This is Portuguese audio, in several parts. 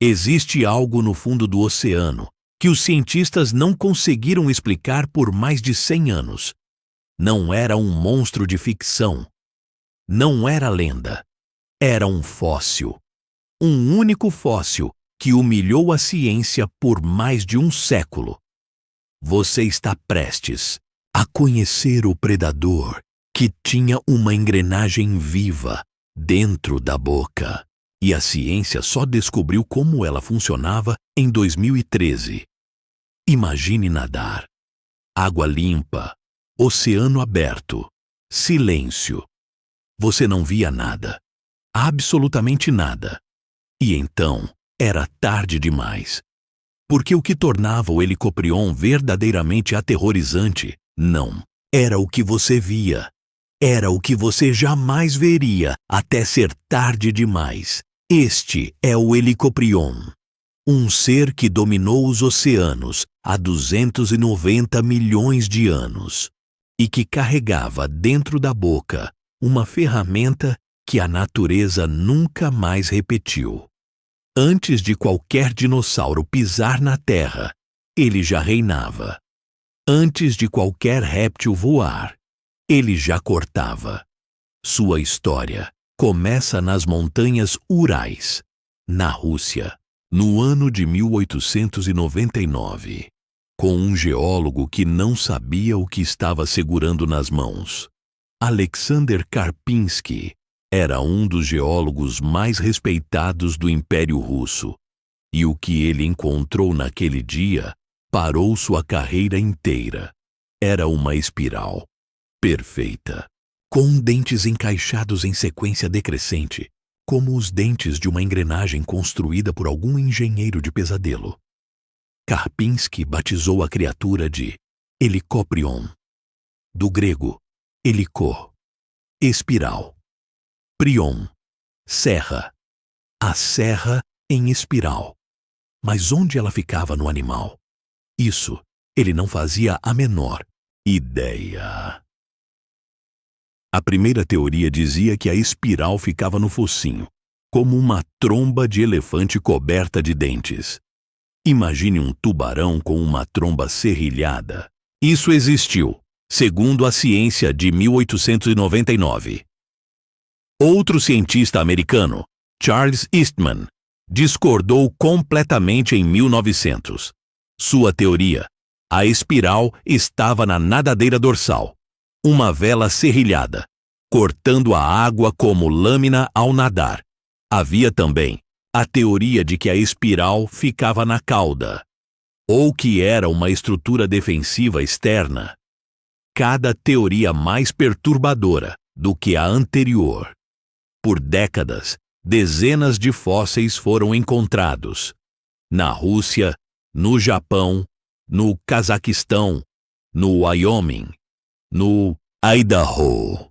Existe algo no fundo do oceano que os cientistas não conseguiram explicar por mais de 100 anos. Não era um monstro de ficção. Não era lenda. Era um fóssil. Um único fóssil que humilhou a ciência por mais de um século. Você está prestes a conhecer o predador que tinha uma engrenagem viva dentro da boca. E a ciência só descobriu como ela funcionava em 2013. Imagine nadar. Água limpa, oceano aberto, silêncio. Você não via nada. Absolutamente nada. E então era tarde demais. Porque o que tornava o Helicoprion verdadeiramente aterrorizante não era o que você via. Era o que você jamais veria até ser tarde demais. Este é o Helicoprion, um ser que dominou os oceanos há 290 milhões de anos e que carregava dentro da boca uma ferramenta que a natureza nunca mais repetiu. Antes de qualquer dinossauro pisar na Terra, ele já reinava. Antes de qualquer réptil voar, ele já cortava. Sua história começa nas montanhas Urais, na Rússia, no ano de 1899, com um geólogo que não sabia o que estava segurando nas mãos. Alexander Karpinski era um dos geólogos mais respeitados do Império Russo, e o que ele encontrou naquele dia parou sua carreira inteira. Era uma espiral perfeita, com dentes encaixados em sequência decrescente, como os dentes de uma engrenagem construída por algum engenheiro de pesadelo. Karpinski batizou a criatura de Helicoprion, do grego heliko, espiral, prion, serra, a serra em espiral. Mas onde ela ficava no animal? Isso ele não fazia a menor ideia. A primeira teoria dizia que a espiral ficava no focinho, como uma tromba de elefante coberta de dentes. Imagine um tubarão com uma tromba serrilhada. Isso existiu, segundo a ciência de 1899. Outro cientista americano, Charles Eastman, discordou completamente em 1900. Sua teoria: a espiral estava na nadadeira dorsal, uma vela serrilhada, cortando a água como lâmina ao nadar. Havia também a teoria de que a espiral ficava na cauda, ou que era uma estrutura defensiva externa. Cada teoria mais perturbadora do que a anterior. Por décadas, dezenas de fósseis foram encontrados. Na Rússia, no Japão, no Cazaquistão, no Wyoming, no Idaho.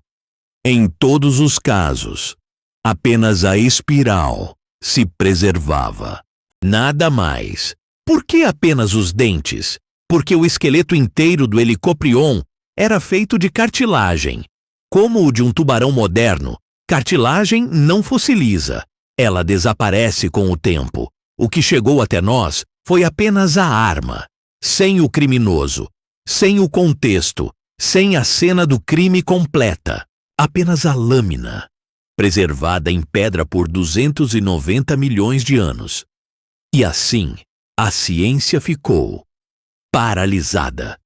Em todos os casos, apenas a espiral se preservava. Nada mais. Por que apenas os dentes? Porque o esqueleto inteiro do Helicoprion era feito de cartilagem. Como o de um tubarão moderno, cartilagem não fossiliza. Ela desaparece com o tempo. O que chegou até nós foi apenas a arma, sem o criminoso, sem o contexto, sem a cena do crime completa. Apenas a lâmina, preservada em pedra por 290 milhões de anos. E assim, a ciência ficou paralisada,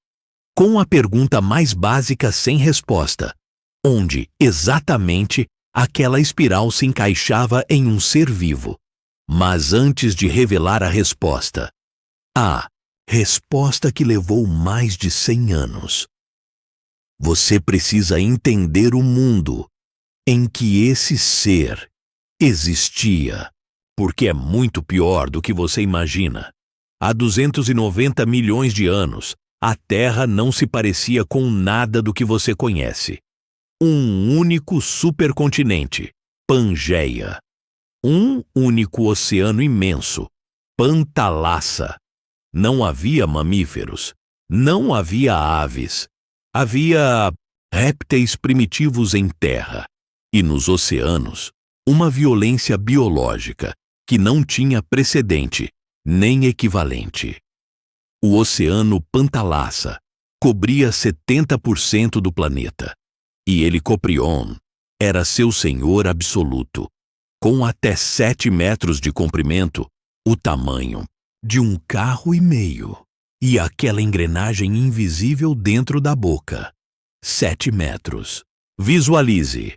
com a pergunta mais básica sem resposta: onde exatamente aquela espiral se encaixava em um ser vivo? Mas antes de revelar a resposta que levou mais de 100 anos, você precisa entender o mundo em que esse ser existia, porque é muito pior do que você imagina. Há 290 milhões de anos, a Terra não se parecia com nada do que você conhece. Um único supercontinente, Pangeia. Um único oceano imenso, Pantalassa. Não havia mamíferos, não havia aves. Havia répteis primitivos em terra. E nos oceanos, uma violência biológica que não tinha precedente, nem equivalente. O Oceano Pantalassa cobria 70% do planeta, e Helicoprion era seu senhor absoluto, com até 7 metros de comprimento, o tamanho de um carro e meio, e aquela engrenagem invisível dentro da boca. 7 metros. Visualize.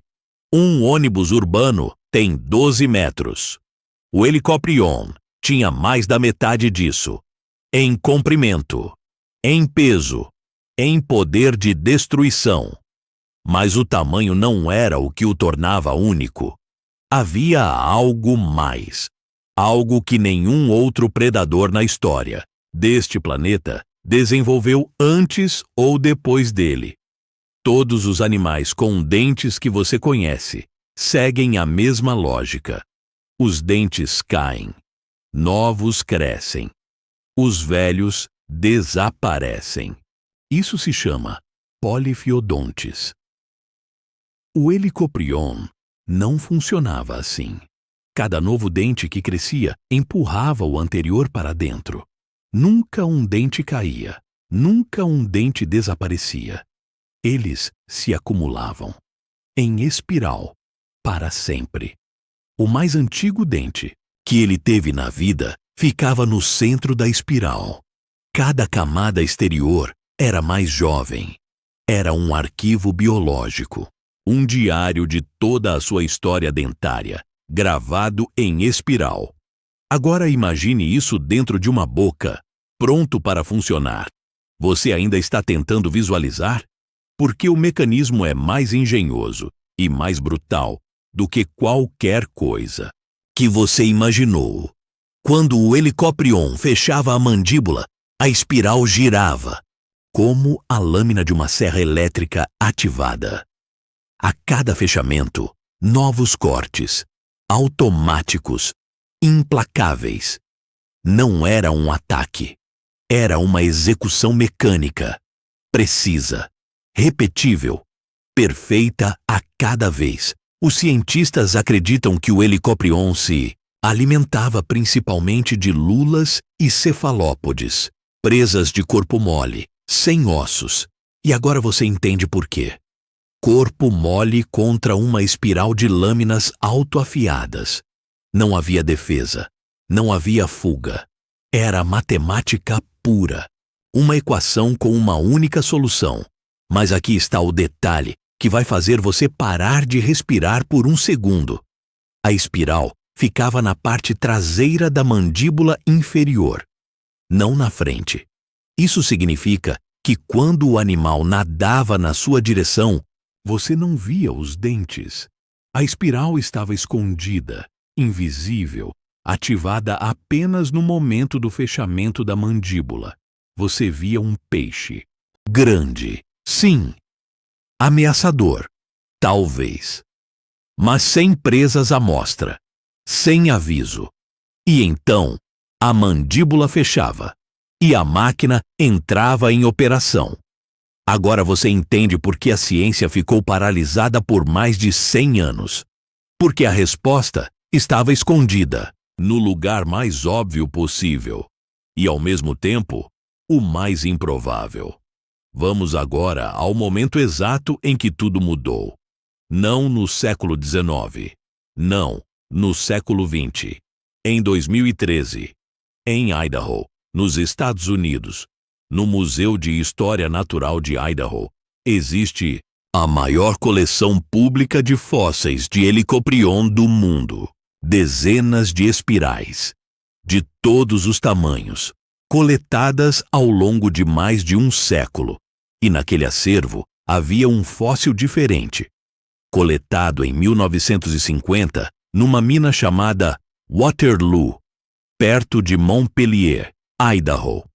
Um ônibus urbano tem 12 metros. O Helicoprion tinha mais da metade disso. Em comprimento, em peso, em poder de destruição. Mas o tamanho não era o que o tornava único. Havia algo mais. Algo que nenhum outro predador na história deste planeta desenvolveu antes ou depois dele. Todos os animais com dentes que você conhece seguem a mesma lógica. Os dentes caem, novos crescem, os velhos desaparecem. Isso se chama polifiodontes. O Helicoprion não funcionava assim. Cada novo dente que crescia empurrava o anterior para dentro. Nunca um dente caía, nunca um dente desaparecia. Eles se acumulavam, em espiral, para sempre. O mais antigo dente que ele teve na vida ficava no centro da espiral. Cada camada exterior era mais jovem. Era um arquivo biológico, um diário de toda a sua história dentária, gravado em espiral. Agora imagine isso dentro de uma boca, pronto para funcionar. Você ainda está tentando visualizar? Porque o mecanismo é mais engenhoso e mais brutal do que qualquer coisa que você imaginou. Quando o Helicoprion fechava a mandíbula, a espiral girava, como a lâmina de uma serra elétrica ativada. A cada fechamento, novos cortes, automáticos, implacáveis. Não era um ataque, era uma execução mecânica, precisa, repetível, perfeita a cada vez. Os cientistas acreditam que o Helicoprion se alimentava principalmente de lulas e cefalópodes, presas de corpo mole, sem ossos. E agora você entende por quê. Corpo mole contra uma espiral de lâminas autoafiadas. Não havia defesa, não havia fuga. Era matemática pura, uma equação com uma única solução. Mas aqui está o detalhe que vai fazer você parar de respirar por um segundo. A espiral ficava na parte traseira da mandíbula inferior, não na frente. Isso significa que quando o animal nadava na sua direção, você não via os dentes. A espiral estava escondida, invisível, ativada apenas no momento do fechamento da mandíbula. Você via um peixe. Grande, sim. Ameaçador, talvez. Mas sem presas à mostra, sem aviso. E então, a mandíbula fechava e a máquina entrava em operação. Agora você entende por que a ciência ficou paralisada por mais de 100 anos. Porque a resposta estava escondida, no lugar mais óbvio possível. E, ao mesmo tempo, o mais improvável. Vamos agora ao momento exato em que tudo mudou. Não no século XIX. Não, no século XX. Em 2013, em Idaho, nos Estados Unidos, no Museu de História Natural de Idaho, existe a maior coleção pública de fósseis de Helicoprion do mundo. Dezenas de espirais, de todos os tamanhos, coletadas ao longo de mais de um século. E naquele acervo havia um fóssil diferente, coletado em 1950 numa mina chamada Waterloo, perto de Montpelier, Idaho.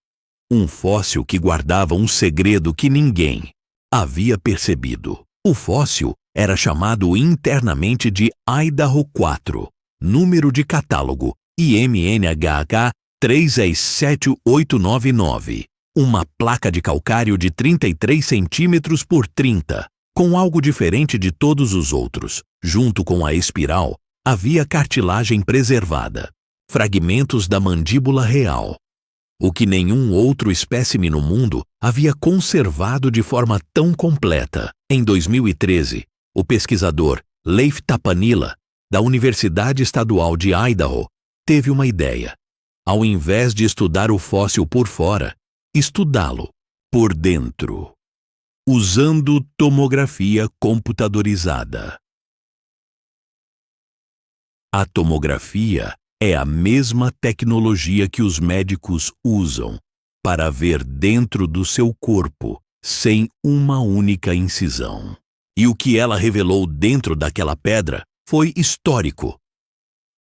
Um fóssil que guardava um segredo que ninguém havia percebido. O fóssil era chamado internamente de Idaho 4, número de catálogo IMNHH 317899. Uma placa de calcário de 33 centímetros por 30, com algo diferente de todos os outros. Junto com a espiral, havia cartilagem preservada. fragmentos da mandíbula real, o que nenhum outro espécime no mundo havia conservado de forma tão completa. Em 2013, o pesquisador Leif Tapanila, da Universidade Estadual de Idaho, teve uma ideia. Ao invés de estudar o fóssil por fora, estudá-lo por dentro, usando tomografia computadorizada. A tomografia é a mesma tecnologia que os médicos usam para ver dentro do seu corpo sem uma única incisão. E o que ela revelou dentro daquela pedra foi histórico.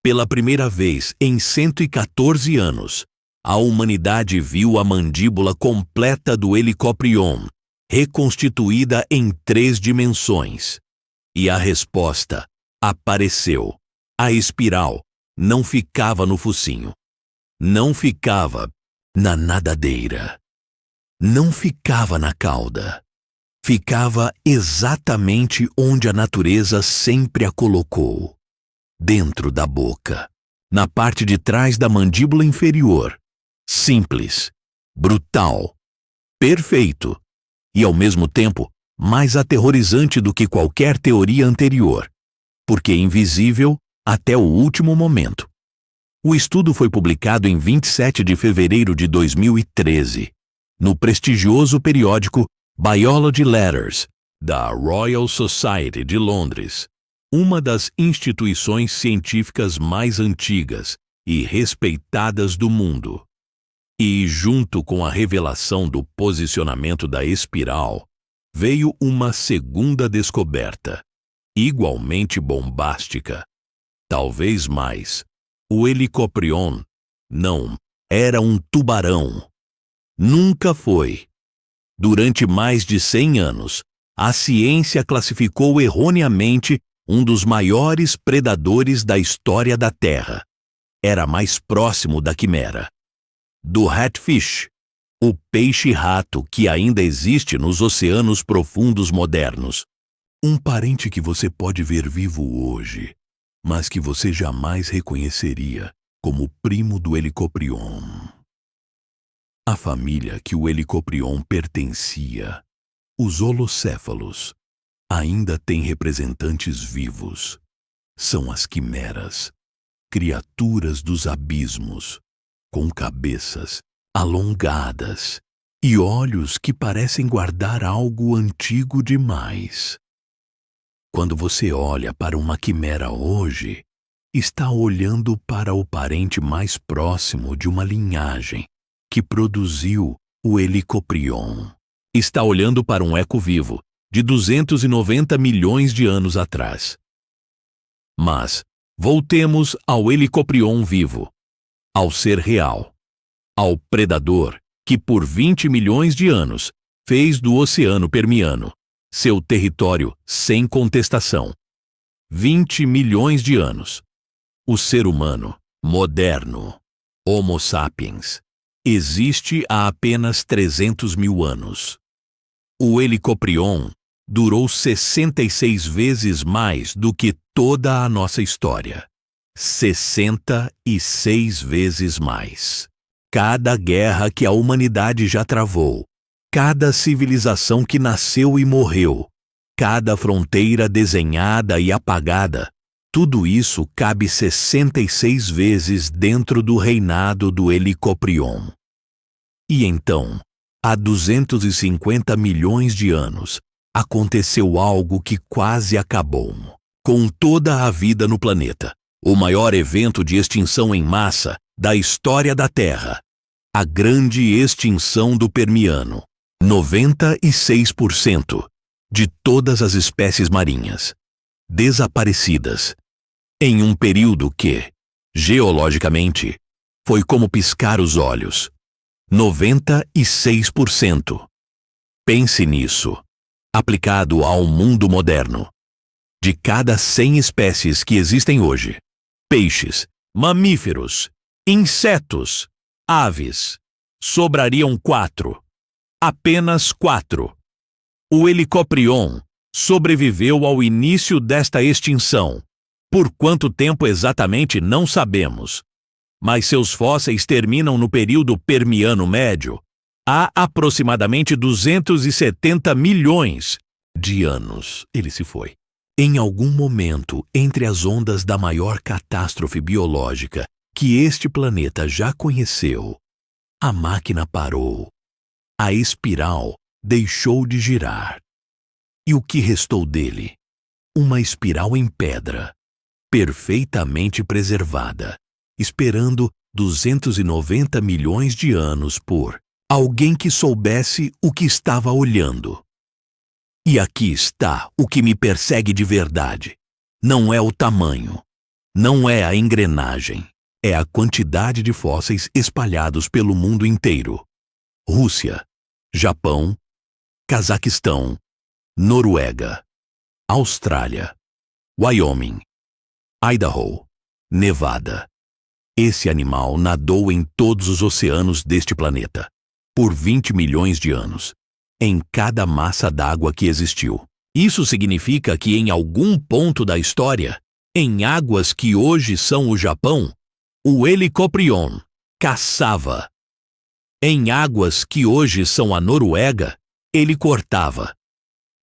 Pela primeira vez em 114 anos, a humanidade viu a mandíbula completa do Helicoprion, reconstituída em 3 dimensões. E a resposta apareceu. A espiral não ficava no focinho, não ficava na nadadeira, não ficava na cauda. Ficava exatamente onde a natureza sempre a colocou, dentro da boca, na parte de trás da mandíbula inferior. Simples, brutal, perfeito e, ao mesmo tempo, mais aterrorizante do que qualquer teoria anterior, porque invisível até o último momento. O estudo foi publicado em 27 de fevereiro de 2013, no prestigioso periódico Biology Letters, da Royal Society de Londres, uma das instituições científicas mais antigas e respeitadas do mundo. E, junto com a revelação do posicionamento da espiral, veio uma segunda descoberta, igualmente bombástica. Talvez mais. O Helicoprion não era um tubarão. Nunca foi. Durante mais de 100 anos, a ciência classificou erroneamente um dos maiores predadores da história da Terra. Era mais próximo da quimera, do ratfish, o peixe-rato que ainda existe nos oceanos profundos modernos. Um parente que você pode ver vivo hoje, mas que você jamais reconheceria como primo do Helicoprion. A família que o Helicoprion pertencia, os holocéfalos, ainda tem representantes vivos. São as quimeras, criaturas dos abismos, com cabeças alongadas e olhos que parecem guardar algo antigo demais. Quando você olha para uma quimera hoje, está olhando para o parente mais próximo de uma linhagem que produziu o Helicoprion. Está olhando para um eco vivo de 290 milhões de anos atrás. Mas voltemos ao Helicoprion vivo, ao ser real, ao predador que por 20 milhões de anos fez do Oceano Permiano seu território sem contestação. 20 milhões de anos. O ser humano moderno, Homo sapiens, existe há apenas 300 mil anos. O Helicoprion durou 66 vezes mais do que toda a nossa história. 66 vezes mais. Cada guerra que a humanidade já travou, cada civilização que nasceu e morreu, cada fronteira desenhada e apagada, tudo isso cabe 66 vezes dentro do reinado do Helicoprion. E então, há 250 milhões de anos, aconteceu algo que quase acabou com toda a vida no planeta. O maior evento de extinção em massa da história da Terra. A grande extinção do Permiano. 96% de todas as espécies marinhas desaparecidas em um período que, geologicamente, foi como piscar os olhos. 96%. Pense nisso, aplicado ao mundo moderno. De cada 100 espécies que existem hoje, peixes, mamíferos, insetos, aves, sobrariam 4. Apenas 4. O Helicoprion sobreviveu ao início desta extinção. Por quanto tempo exatamente não sabemos. mas seus fósseis terminam no período Permiano Médio, há aproximadamente 270 milhões de anos. Ele se foi. Em algum momento, entre as ondas da maior catástrofe biológica que este planeta já conheceu, a máquina parou. A espiral deixou de girar. E o que restou dele? Uma espiral em pedra, perfeitamente preservada, esperando 290 milhões de anos por alguém que soubesse o que estava olhando. E aqui está o que me persegue de verdade. Não é o tamanho, não é a engrenagem, é a quantidade de fósseis espalhados pelo mundo inteiro. Rússia, Japão, Cazaquistão, Noruega, Austrália, Wyoming, Idaho, Nevada. Esse animal nadou em todos os oceanos deste planeta, por 20 milhões de anos, em cada massa d'água que existiu. Isso significa que em algum ponto da história, em águas que hoje são o Japão, o Helicoprion caçava. Em águas que hoje são a Noruega, ele cortava.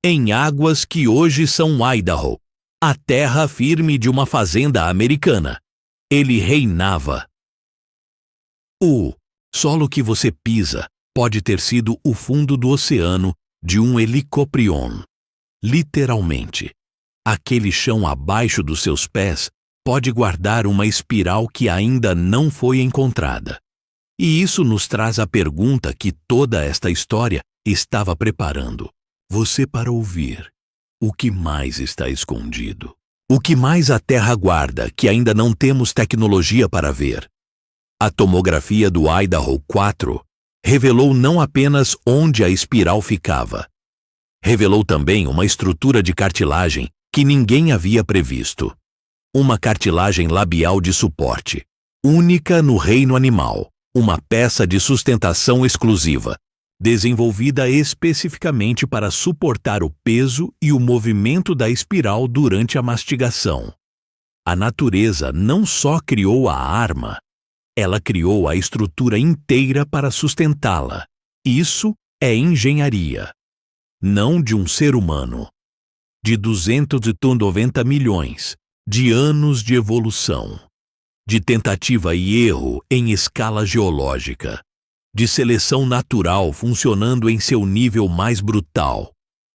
Em águas que hoje são Idaho, a terra firme de uma fazenda americana, ele reinava. O solo que você pisa pode ter sido o fundo do oceano de um Helicoprion. Literalmente, aquele chão abaixo dos seus pés pode guardar uma espiral que ainda não foi encontrada. E isso nos traz a pergunta que toda esta história estava preparando você para ouvir. O que mais está escondido? O que mais a Terra guarda que ainda não temos tecnologia para ver? A tomografia do Idaho 4 revelou não apenas onde a espiral ficava, revelou também uma estrutura de cartilagem que ninguém havia previsto. Uma cartilagem labial de suporte, única no reino animal, uma peça de sustentação exclusiva, desenvolvida especificamente para suportar o peso e o movimento da espiral durante a mastigação. A natureza não só criou a arma, ela criou a estrutura inteira para sustentá-la. Isso é engenharia. Não de um ser humano. De 290 milhões de anos de evolução. De tentativa e erro em escala geológica. De seleção natural funcionando em seu nível mais brutal.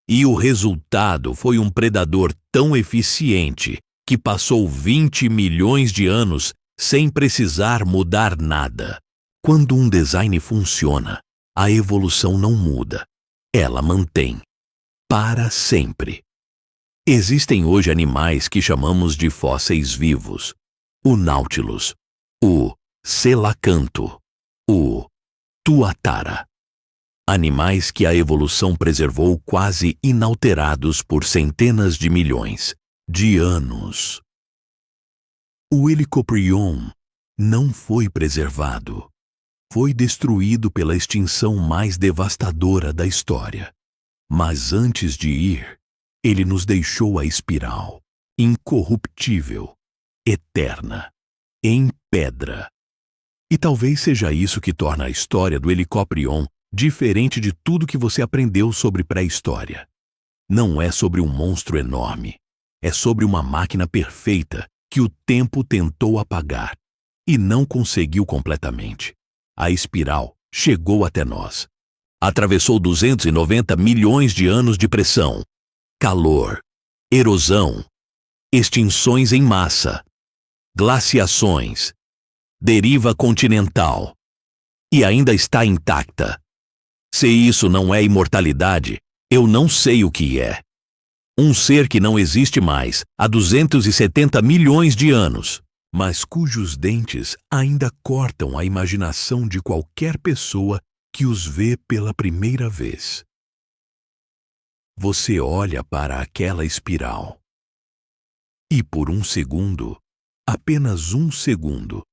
E o resultado foi um predador tão eficiente que passou 20 milhões de anos sem precisar mudar nada. Quando um design funciona, a evolução não muda. Ela mantém. Para sempre. Existem hoje animais que chamamos de fósseis vivos. O Nautilus, o Selacanto, o Tuatara. Animais que a evolução preservou quase inalterados por centenas de milhões de anos. O Helicoprion não foi preservado. Foi destruído pela extinção mais devastadora da história. Mas antes de ir, ele nos deixou a espiral, incorruptível, eterna, em pedra. E talvez seja isso que torna a história do Helicoprion diferente de tudo que você aprendeu sobre pré-história. Não é sobre um monstro enorme. É sobre uma máquina perfeita que o tempo tentou apagar e não conseguiu completamente. A espiral chegou até nós. Atravessou 290 milhões de anos de pressão, calor, erosão, extinções em massa, glaciações, deriva continental, e ainda está intacta. Se isso não é imortalidade, eu não sei o que é. Um ser que não existe mais há 270 milhões de anos, mas cujos dentes ainda cortam a imaginação de qualquer pessoa que os vê pela primeira vez. Você olha para aquela espiral e por um segundo, apenas um segundo,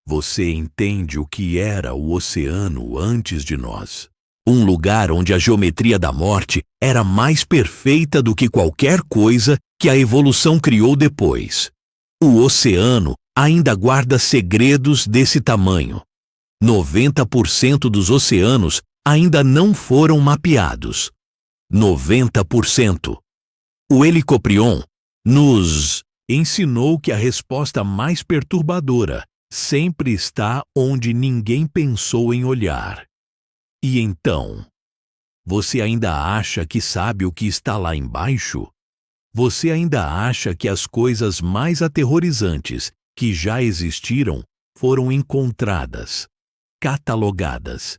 você entende o que era o oceano antes de nós. Um lugar onde a geometria da morte era mais perfeita do que qualquer coisa que a evolução criou depois. O oceano ainda guarda segredos desse tamanho. 90% dos oceanos ainda não foram mapeados. 90%. O Helicoprion nos ensinou que a resposta mais perturbadora sempre está onde ninguém pensou em olhar. E então, você ainda acha que sabe o que está lá embaixo? Você ainda acha que as coisas mais aterrorizantes que já existiram foram encontradas, catalogadas,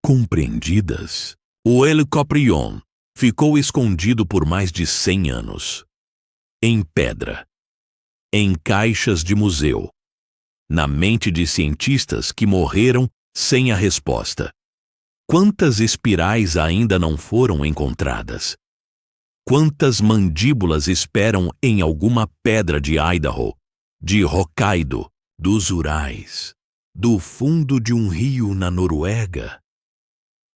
compreendidas? O Helicoprion ficou escondido por mais de 100 anos. Em pedra, em caixas de museu, na mente de cientistas que morreram sem a resposta. Quantas espirais ainda não foram encontradas? Quantas mandíbulas esperam em alguma pedra de Idaho, de Hokkaido, dos Urais, do fundo de um rio na Noruega?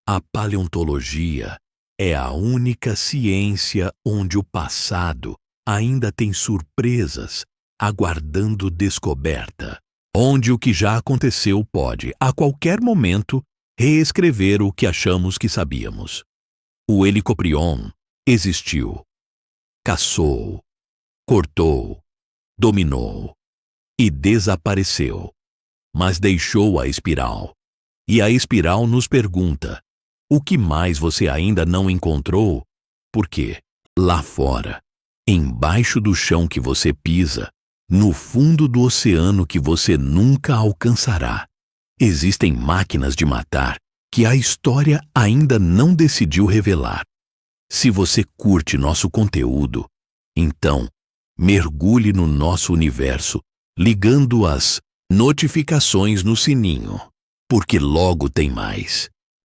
A paleontologia é a única ciência onde o passado ainda tem surpresas aguardando descoberta, onde o que já aconteceu pode, a qualquer momento, reescrever o que achamos que sabíamos. O Helicoprion existiu, caçou, cortou, dominou e desapareceu, mas deixou a espiral. E a espiral nos pergunta: o que mais você ainda não encontrou? Porque lá fora, embaixo do chão que você pisa, no fundo do oceano que você nunca alcançará, existem máquinas de matar que a história ainda não decidiu revelar. Se você curte nosso conteúdo, então mergulhe no nosso universo, ligando as notificações no sininho, porque logo tem mais.